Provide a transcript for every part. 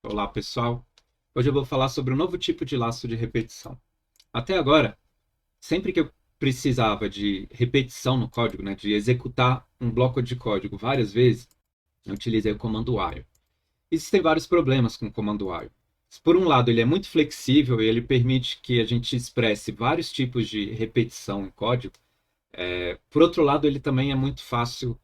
Olá, pessoal. Hoje eu vou falar sobre um novo tipo de laço de repetição. Até agora, sempre que eu precisava de repetição no código, né, de executar um bloco de código várias vezes, eu utilizei o comando while. Existem vários problemas com o comando while. Por um lado, ele é muito flexível e ele permite que a gente expresse vários tipos de repetição em código. Por outro lado, ele também é muito fácil,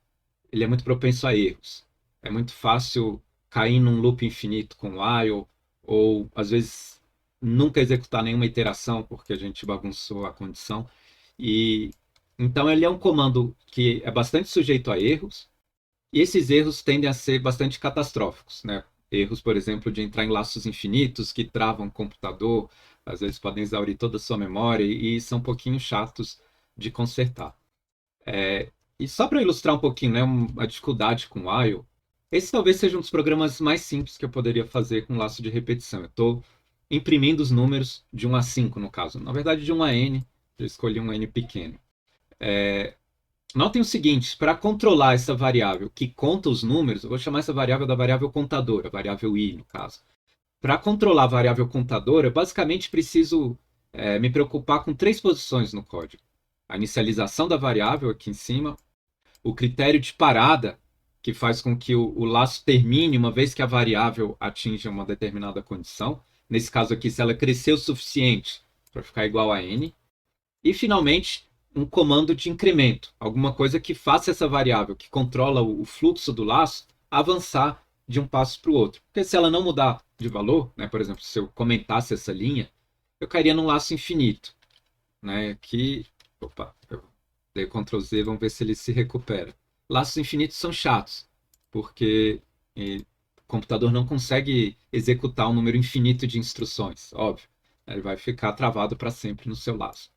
ele é muito propenso a erros. É muito fácil cair num loop infinito com while, ou às vezes nunca executar nenhuma iteração porque a gente bagunçou a condição. E então ele é um comando que é bastante sujeito a erros, e esses erros tendem a ser bastante catastróficos, né? Erros, por exemplo, de entrar em laços infinitos que travam o computador, às vezes podem exaurir toda a sua memória e são um pouquinho chatos de consertar. E só para ilustrar um pouquinho, né, a dificuldade com o while, esse talvez seja um dos programas mais simples que eu poderia fazer com laço de repetição. Eu estou imprimindo os números de 1 a 5, no caso. Na verdade, de 1 a n, eu escolhi um n pequeno. Notem o seguinte, para controlar essa variável que conta os números, eu vou chamar essa variável da variável contadora, a variável i, no caso. Para controlar a variável contadora, eu basicamente preciso me preocupar com três posições no código. A inicialização da variável aqui em cima, o critério de parada, que faz com que o laço termine uma vez que a variável atinja uma determinada condição. Nesse caso aqui, se ela crescer o suficiente para ficar igual a n. E, finalmente, um comando de incremento, alguma coisa que faça essa variável, que controla o fluxo do laço, avançar de um passo para o outro. Porque se ela não mudar de valor, né, por exemplo, se eu comentasse essa linha, eu cairia num laço infinito. Né, que, opa, eu dei Ctrl Z, vamos ver se ele se recupera. Laços infinitos são chatos, porque o computador não consegue executar um número infinito de instruções, óbvio. Ele vai ficar travado para sempre no seu laço.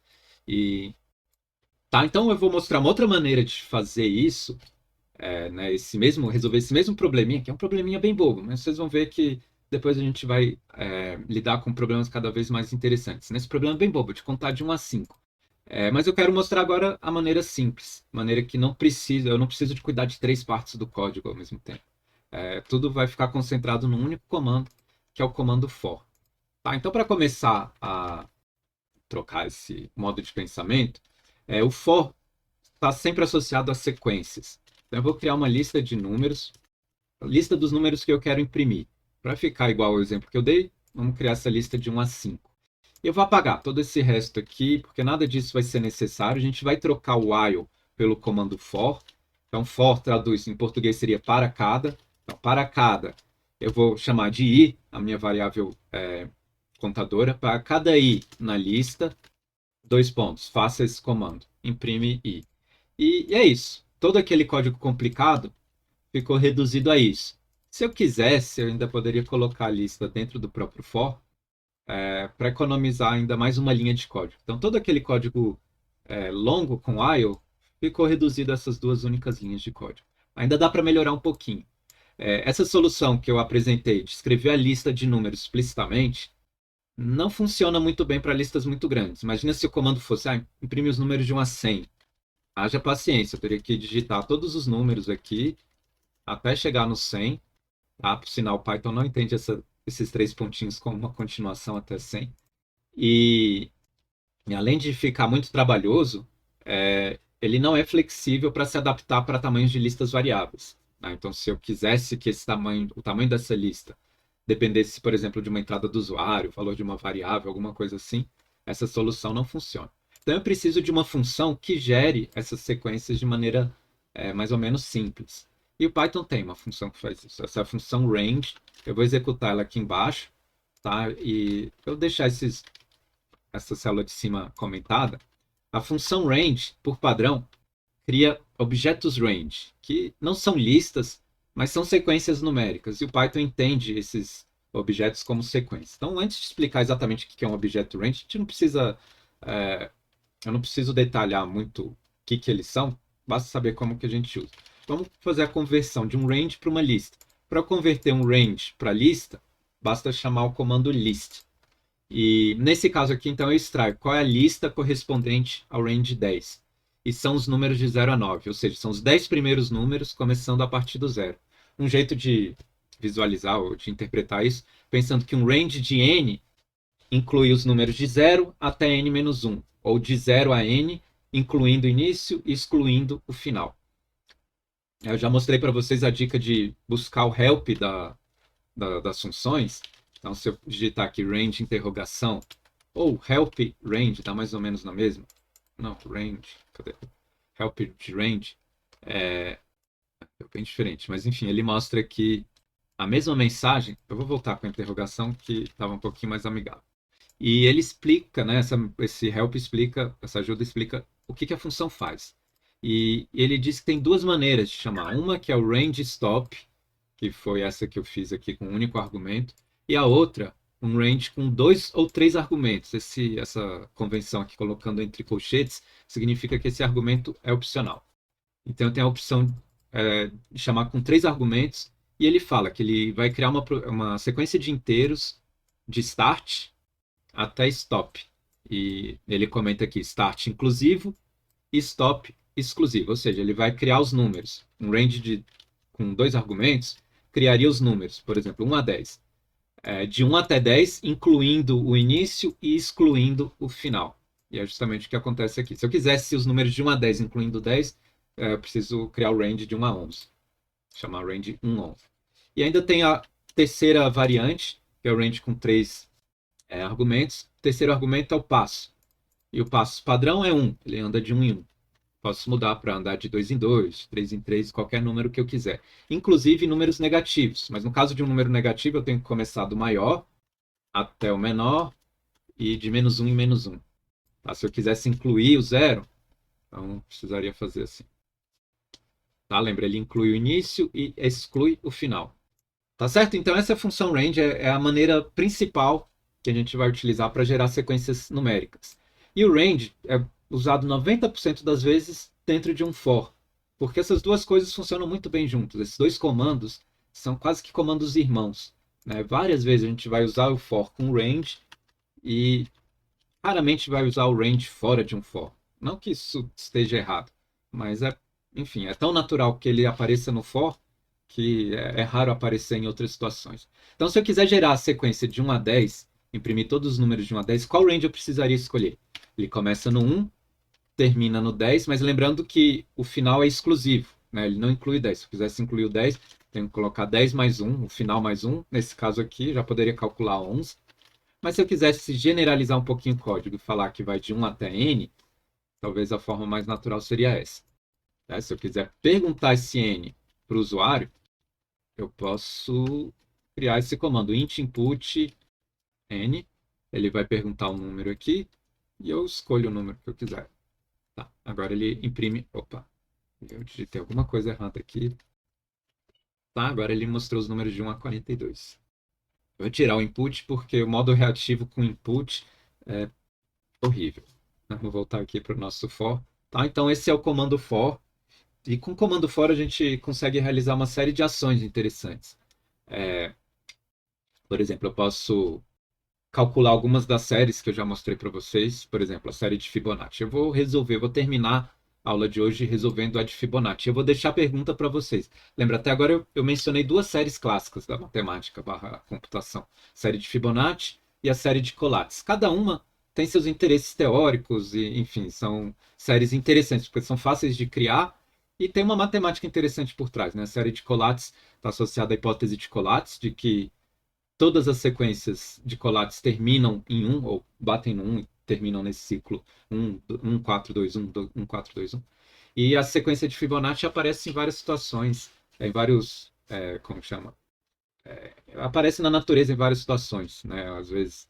E tá, então eu vou mostrar uma outra maneira de fazer isso, né, resolver esse mesmo probleminha, que é um probleminha bem bobo, mas vocês vão ver que depois a gente vai lidar com problemas cada vez mais interessantes. Nesse problema bem bobo, de contar de 1 a 5. Mas eu quero mostrar agora a maneira simples, maneira que eu não preciso de cuidar de três partes do código ao mesmo tempo. Tudo vai ficar concentrado num único comando, que é o comando for. Tá, então, para começar a trocar esse modo de pensamento, o for está sempre associado a sequências. Então, eu vou criar uma lista de números, a lista dos números que eu quero imprimir. Para ficar igual ao exemplo que eu dei, vamos criar essa lista de 1 a 5. Eu vou apagar todo esse resto aqui, porque nada disso vai ser necessário. A gente vai trocar o while pelo comando for. Então, for traduz em português seria para cada. Então, para cada, eu vou chamar de i, a minha variável contadora. Para cada i na lista, dois pontos, faça esse comando, imprime i. E é isso. Todo aquele código complicado ficou reduzido a isso. Se eu quisesse, eu ainda poderia colocar a lista dentro do próprio for, para economizar ainda mais uma linha de código. Então, todo aquele código longo com while ficou reduzido a essas duas únicas linhas de código. Ainda dá para melhorar um pouquinho. Essa solução que eu apresentei, de escrever a lista de números explicitamente, não funciona muito bem para listas muito grandes. Imagina se o comando fosse imprime os números de 1 a 100. Haja paciência, eu teria que digitar todos os números aqui até chegar no 100. Tá? Por sinal, o Python não entende esses três pontinhos como uma continuação até 100. E além de ficar muito trabalhoso, ele não é flexível para se adaptar para tamanhos de listas variáveis. Né? Então, se eu quisesse que o tamanho dessa lista dependesse, por exemplo, de uma entrada do usuário, valor de uma variável, alguma coisa assim, essa solução não funciona. Então, eu preciso de uma função que gere essas sequências de maneira mais ou menos simples. E o Python tem uma função que faz isso. Essa função range, eu vou executar ela aqui embaixo, tá? E eu vou deixar essa célula de cima comentada. A função range, por padrão, cria objetos range, que não são listas, mas são sequências numéricas. E o Python entende esses objetos como sequências. Então, antes de explicar exatamente o que é um objeto range, a gente não precisa, eu não preciso detalhar muito o que eles são, basta saber como que a gente usa. Vamos fazer a conversão de um range para uma lista. Para converter um range para lista, basta chamar o comando list. E nesse caso aqui, então, eu extraio qual é a lista correspondente ao range 10. E são os números de 0 a 9, ou seja, são os 10 primeiros números começando a partir do zero. Um jeito de visualizar ou de interpretar isso, pensando que um range de n inclui os números de 0 até n-1, ou de 0 a n, incluindo o início e excluindo o final. Eu já mostrei para vocês a dica de buscar o help das funções. Então, se eu digitar aqui range interrogação, ou help range, está mais ou menos na mesma. Não, range, cadê? Help de range é bem diferente, mas enfim, ele mostra que a mesma mensagem, eu vou voltar com a interrogação que estava um pouquinho mais amigável. E ele explica, né, esse help explica, essa ajuda explica o que a função faz. E ele diz que tem duas maneiras de chamar. Uma que é o range stop, que foi essa que eu fiz aqui com um único argumento, e a outra, um range com 2 ou 3 argumentos. Essa convenção aqui colocando entre colchetes significa que esse argumento é opcional. Então eu tenho a opção de chamar com 3 argumentos, e ele fala que ele vai criar uma sequência de inteiros de start até stop. E ele comenta aqui start inclusivo e stop exclusivo, ou seja, ele vai criar os números. Um range com 2 argumentos criaria os números, por exemplo, 1 a 10. De 1 até 10, incluindo o início e excluindo o final. E é justamente o que acontece aqui. Se eu quisesse os números de 1 a 10, incluindo 10, eu preciso criar o range de 1 a 11. Chamar range 1 a 11. E ainda tem a terceira variante, que é o range com 3 argumentos. O terceiro argumento é o passo. E o passo padrão é 1. Ele anda de 1 em 1. Posso mudar para andar de 2 em 2, 3 em 3, qualquer número que eu quiser. Inclusive números negativos. Mas no caso de um número negativo, eu tenho que começar do maior até o menor e de menos 1 em menos 1. Tá? Se eu quisesse incluir o zero, então precisaria fazer assim. Tá? Lembra, ele inclui o início e exclui o final. Tá certo? Então essa função range é a maneira principal que a gente vai utilizar para gerar sequências numéricas. E o range é usado 90% das vezes dentro de um for, porque essas duas coisas funcionam muito bem juntas. Esses dois comandos são quase que comandos irmãos, né? Várias vezes a gente vai usar o for com range e raramente vai usar o range fora de um for. Não que isso esteja errado, mas enfim, é tão natural que ele apareça no for que é raro aparecer em outras situações. Então, se eu quiser gerar a sequência de 1 a 10, imprimir todos os números de 1 a 10, qual range eu precisaria escolher? Ele começa no 1, termina no 10, mas lembrando que o final é exclusivo, né? Ele não inclui 10. Se eu quisesse incluir o 10, tenho que colocar 10 mais 1, o final mais 1. Nesse caso aqui, já poderia calcular 11. Mas se eu quisesse generalizar um pouquinho o código e falar que vai de 1 até n, talvez a forma mais natural seria essa. Se eu quiser perguntar esse n para o usuário, eu posso criar esse comando int input n. Ele vai perguntar um número aqui e eu escolho o número que eu quiser. Tá, agora ele imprime. Opa, eu digitei alguma coisa errada aqui. Tá, agora ele mostrou os números de 1 a 42. Eu vou tirar o input porque o modo reativo com input é horrível. Vou voltar aqui para o nosso for. Tá, então esse é o comando for. E com o comando for a gente consegue realizar uma série de ações interessantes. Por exemplo, eu posso calcular algumas das séries que eu já mostrei para vocês. Por exemplo, a série de Fibonacci. Eu vou terminar a aula de hoje resolvendo a de Fibonacci. Eu vou deixar a pergunta para vocês. Lembra, até agora eu mencionei duas séries clássicas da matemática / computação. A série de Fibonacci e a série de Collatz. Cada uma tem seus interesses teóricos e, enfim, são séries interessantes, porque são fáceis de criar e tem uma matemática interessante por trás, né? A série de Collatz está associada à hipótese de Collatz, de que todas as sequências de Collatz terminam em 1, ou batem no 1 e terminam nesse ciclo 1, 4, 2, 1, 1, 4, 2, 1. E a sequência de Fibonacci aparece em várias situações, em vários, como chama? Aparece na natureza em várias situações, né? Às vezes,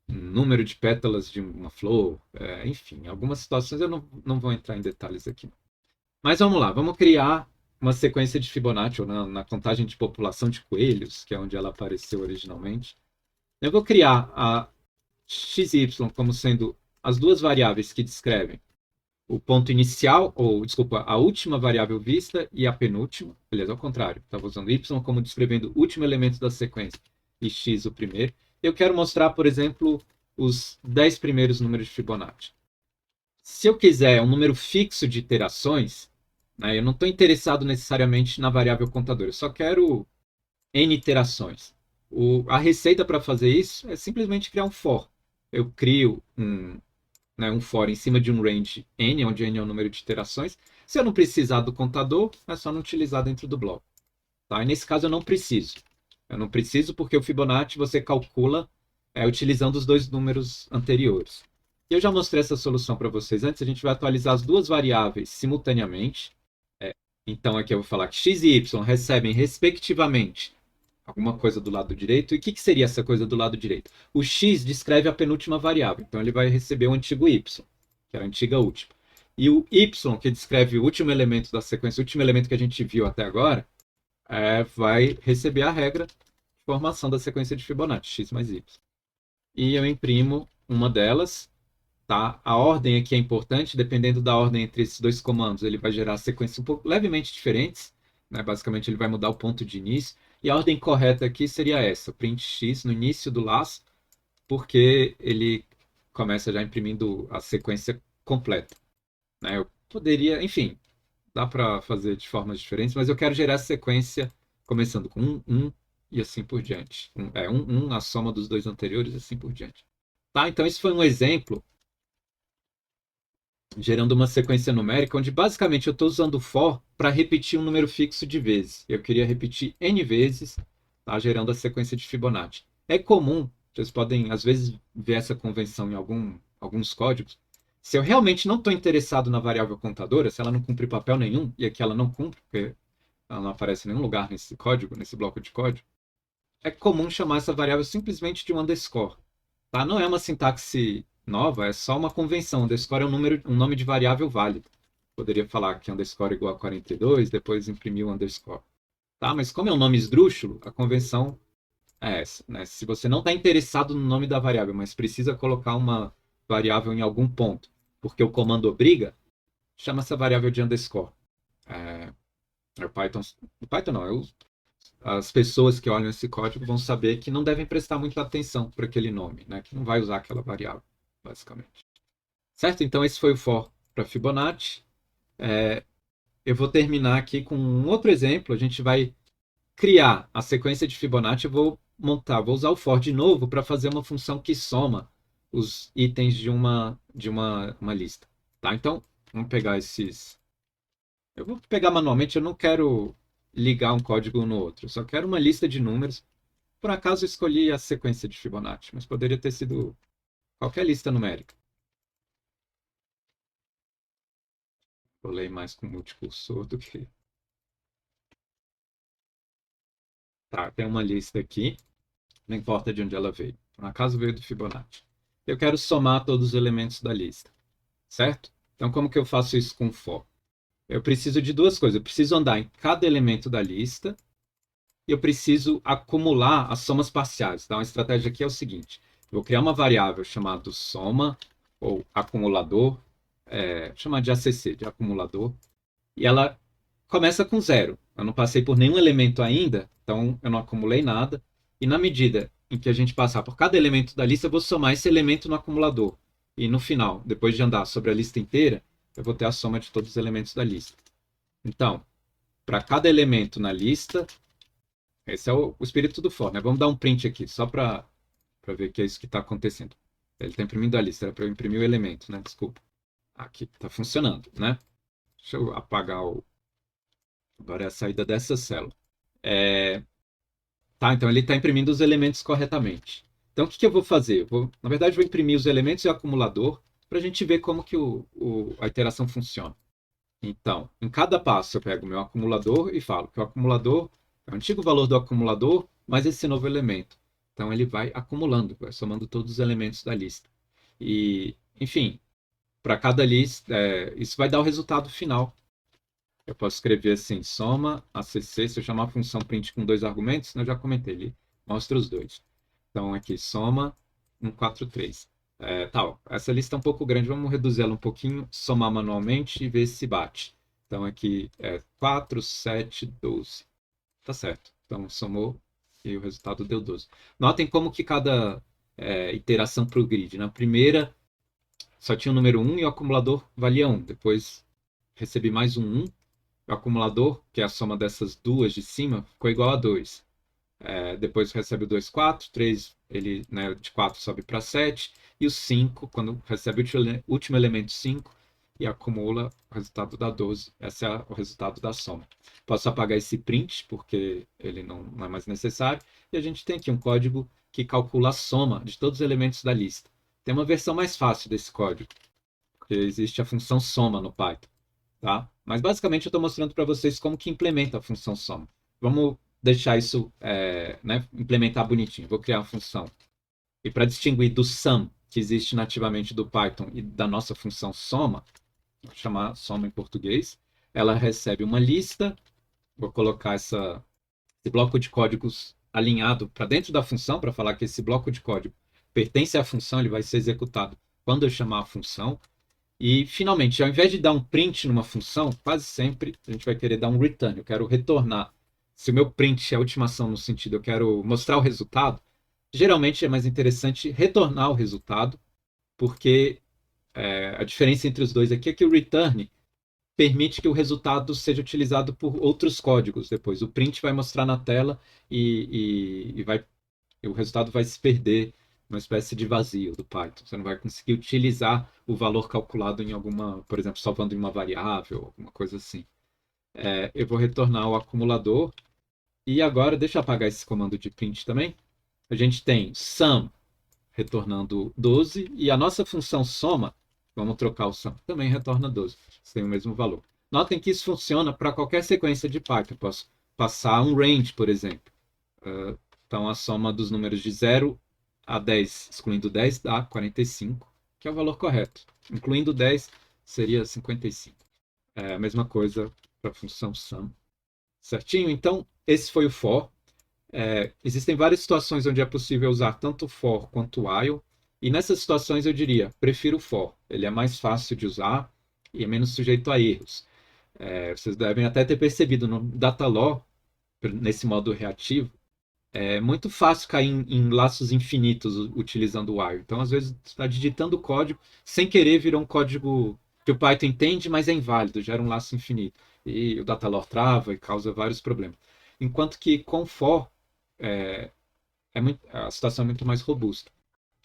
número de pétalas de uma flor, enfim, algumas situações eu não vou entrar em detalhes aqui. Mas vamos lá, vamos criar uma sequência de Fibonacci, ou na contagem de população de coelhos, que é onde ela apareceu originalmente. Eu vou criar a xy como sendo as duas variáveis que descrevem o ponto inicial, ou, desculpa, a última variável vista e a penúltima. Beleza, ao contrário. Estava usando y como descrevendo o último elemento da sequência e x o primeiro. Eu quero mostrar, por exemplo, os 10 primeiros números de Fibonacci. Se eu quiser um número fixo de iterações, né, eu não estou interessado necessariamente na variável contador. Eu só quero N iterações. A receita para fazer isso é simplesmente criar um for. Eu crio um for em cima de um range N, onde N é o número de iterações. Se eu não precisar do contador, é só não utilizar dentro do bloco. Tá? E nesse caso eu não preciso. Eu não preciso porque o Fibonacci você calcula utilizando os dois números anteriores. Eu já mostrei essa solução para vocês antes. A gente vai atualizar as duas variáveis simultaneamente. Então aqui eu vou falar que x e y recebem, respectivamente, alguma coisa do lado direito. E o que seria essa coisa do lado direito? O x descreve a penúltima variável. Então ele vai receber o antigo y, que era a antiga última. E o y, que descreve o último elemento da sequência, o último elemento que a gente viu até agora, vai receber a regra de formação da sequência de Fibonacci, x mais y. E eu imprimo uma delas. Tá? A ordem aqui é importante, dependendo da ordem entre esses dois comandos, ele vai gerar sequências um pouco levemente diferentes. Né? Basicamente, ele vai mudar o ponto de início. E a ordem correta aqui seria essa: print x no início do laço, porque ele começa já imprimindo a sequência completa. Né? Eu poderia, enfim, dá para fazer de formas diferentes, mas eu quero gerar a sequência começando com 1 e assim por diante. 1, a soma dos dois anteriores e assim por diante. Tá? Então, esse foi um exemplo gerando uma sequência numérica onde basicamente eu estou usando o for para repetir um número fixo de vezes. Eu queria repetir n vezes, tá? Gerando a sequência de Fibonacci. É comum, vocês podem às vezes ver essa convenção em alguns códigos. Se eu realmente não estou interessado na variável contadora, se ela não cumpre papel nenhum, e aqui ela não cumpre, porque ela não aparece em nenhum lugar nesse código, nesse bloco de código, é comum chamar essa variável simplesmente de um underscore. Tá? Não é uma sintaxe nova, é só uma convenção. Underscore é um nome de variável válido. Poderia falar que underscore é igual a 42, depois imprimir o underscore. Tá? Mas como é um nome esdrúxulo, a convenção é essa. Né? Se você não está interessado no nome da variável, mas precisa colocar uma variável em algum ponto, porque o comando obriga, chama essa variável de underscore. O Python não, as pessoas que olham esse código vão saber que não devem prestar muita atenção para aquele nome, né? Que não vai usar aquela variável, basicamente. Certo? Então, esse foi o for para Fibonacci. Eu vou terminar aqui com um outro exemplo. A gente vai criar a sequência de Fibonacci. Eu vou usar o for de novo para fazer uma função que soma os itens de uma lista. Tá? Então, vamos pegar esses. Eu vou pegar manualmente, eu não quero ligar um código no outro. Eu só quero uma lista de números. Por acaso eu escolhi a sequência de Fibonacci, mas poderia ter sido qualquer lista numérica. Vou ler mais com multicursor do que... Tá, tem uma lista aqui, não importa de onde ela veio. Por acaso veio do Fibonacci. Eu quero somar todos os elementos da lista, certo? Então, como que eu faço isso com for? Eu preciso de duas coisas. Eu preciso andar em cada elemento da lista e eu preciso acumular as somas parciais. Então, a estratégia aqui é o seguinte. Eu vou criar uma variável chamada soma ou acumulador, chamar de ACC, de acumulador, e ela começa com zero. Eu não passei por nenhum elemento ainda, então eu não acumulei nada. E na medida em que a gente passar por cada elemento da lista, eu vou somar esse elemento no acumulador. E no final, depois de andar sobre a lista inteira, eu vou ter a soma de todos os elementos da lista. Então, para cada elemento na lista, esse é o espírito do for, né? Vamos dar um print aqui, só para ver que é isso que está acontecendo. Ele está imprimindo a lista, era para eu imprimir o elemento, né? Desculpa. Aqui, está funcionando, né? Deixa eu apagar o... Agora é a saída dessa célula. Tá, então ele está imprimindo os elementos corretamente. Então, o que eu vou fazer? Na verdade, vou imprimir os elementos e o acumulador para a gente ver como que a iteração funciona. Então, em cada passo, eu pego o meu acumulador e falo que o acumulador é o antigo valor do acumulador mais esse novo elemento. Então, ele vai acumulando, vai somando todos os elementos da lista. E, enfim, para cada lista, isso vai dar o resultado final. Eu posso escrever assim, soma ACC, se eu chamar a função print com dois argumentos, eu já comentei, ele mostra os dois. Então, aqui, soma 143. Tal, essa lista é um pouco grande, vamos reduzir ela um pouquinho, somar manualmente e ver se bate. Então, aqui é 4, 7, 12. Tá certo. Então, somou e o resultado deu 12. Notem como que cada iteração para o grid. Na primeira, só tinha o número 1 e o acumulador valia 1. Depois, recebi mais um 1. O acumulador, que é a soma dessas duas de cima, ficou igual a 2. Depois recebe o 2, 4, 3, ele, né, de 4 sobe para 7, e o 5, quando recebe o último elemento 5, e acumula o resultado da 12. Esse é o resultado da soma. Posso apagar esse print, porque ele não é mais necessário, e a gente tem aqui um código que calcula a soma de todos os elementos da lista. Tem uma versão mais fácil desse código, porque existe a função soma no Python. Tá? Mas basicamente eu estou mostrando para vocês como que implementa a função soma. Vamos deixar isso, né, implementar bonitinho. Vou criar uma função. E para distinguir do sum, que existe nativamente do Python, e da nossa função soma, vou chamar soma em português, ela recebe uma lista, vou colocar esse bloco de códigos alinhado para dentro da função, para falar que esse bloco de código pertence à função, ele vai ser executado quando eu chamar a função. E, finalmente, ao invés de dar um print numa função, quase sempre a gente vai querer dar um return. Eu quero retornar. Se o meu print é a última ação no sentido, eu quero mostrar o resultado, geralmente é mais interessante retornar o resultado, porque a diferença entre os dois aqui é que o return permite que o resultado seja utilizado por outros códigos depois. O print vai mostrar na tela e o resultado vai se perder uma espécie de vazio do Python. Você não vai conseguir utilizar o valor calculado em alguma, por exemplo, salvando em uma variável, alguma coisa assim. Eu vou retornar o acumulador. E agora, deixa eu apagar esse comando de print também. A gente tem sum retornando 12 e a nossa função soma, vamos trocar o sum, também retorna 12. Isso tem o mesmo valor. Notem que isso funciona para qualquer sequência de Python. Eu posso passar um range, por exemplo. Então, a soma dos números de 0 a 10, excluindo 10, dá 45, que é o valor correto. Incluindo 10, seria 55. É a mesma coisa para a função sum. Certinho? Então, esse foi o for. Existem várias situações onde é possível usar tanto for quanto while. E nessas situações eu diria, prefiro o for. Ele é mais fácil de usar e é menos sujeito a erros. Vocês devem até ter percebido no Datalaw, nesse modo reativo, é muito fácil cair em laços infinitos utilizando o while. Então, às vezes, você está digitando o código, sem querer virou um código que o Python entende, mas é inválido, gera um laço infinito. E o Datalaw trava e causa vários problemas. Enquanto que com for, a situação é muito mais robusta.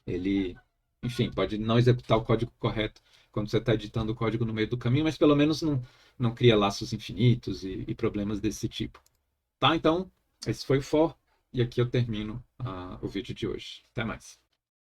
Ele, enfim, pode não executar o código correto quando você está editando o código no meio do caminho, mas pelo menos não cria laços infinitos e problemas desse tipo. Tá? Então, esse foi o for. E aqui eu termino o vídeo de hoje. Até mais.